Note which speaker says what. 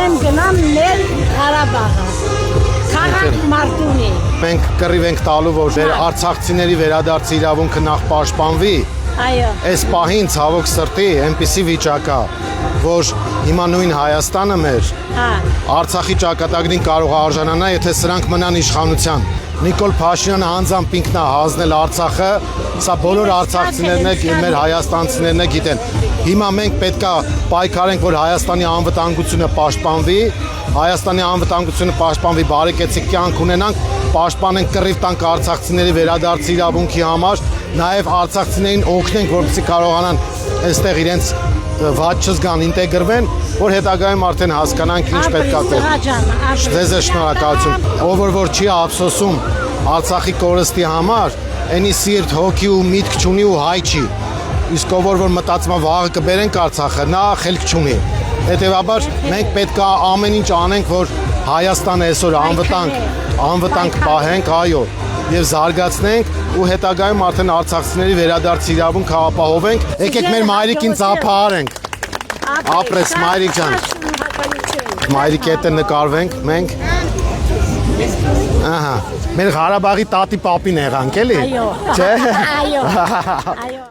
Speaker 1: եմ գնամ մեր Ղարաբաղը, քաղաք Մարտունի։
Speaker 2: Մենք կռիվ ենք տալու, որ արցախցիների վերադարձի իրավունքը նախ պաշտպանվի։
Speaker 1: Այո։
Speaker 2: Այս պահին ցավոք սրտի այնպիսի վիճակ է, որ հիմա նույն Հայաստանը մեր Արցախի ճակատագրին կարող է արժանանա, եթե սրանք մնան իշխանության։ Նիկոլ Փաշինյանը անձամբ ինքն է հանձնել Արցախը, սա բոլոր արցախցիներն են, մեր հայաստանցիներն են գիտեն։ Հիմա մենք պետք է պայքարենք, որ Հայաստանի անվտանգությունը պաշտպանվի, Հայաստանի անվտանգությունը պաշտպանվի, բարեկեցիկ կյանք ունենանք, պաշտպանենք կռիվ տանք արցախցիների վերադարձի իրավունքի համար, նաև արցախցիներին օգնենք, որպեսզի կարողանան այստեղ իրենց վատ չզգան, ինտեգրվեն, որ հետագայում արդեն հասկանանք ինչ պետք է կողմ։ Ձեզ է շնորհակալություն։ Ով որ չի ափսոսում Արցախի կորստի համար, այնի սիրտ, հոգի ու միտք չունի ու հայ չի։ Իսկ ով որ մտածում է վաղը կբերենք Արցախը, նա խելք չունի։ Հետևաբար մենք պետք է ամեն ինչ անենք, որ Հայաստանը այսօր անվտանգ պահենք, այո, եւ զարգացնենք ու հետագայում արդեն արցախցիների վերադարձի իրավունք ապահովենք։ Եկեք մեր մայրիկին ծափահարենք։ Ապրես մայրիկ ջան։ Մայրիկ հետ նկարվենք մենք։ Ահա, մեր Ղարաբաղի տատի պապին եղանք էլի։
Speaker 1: Այո։
Speaker 2: Չէ։
Speaker 1: Այո։ Այո։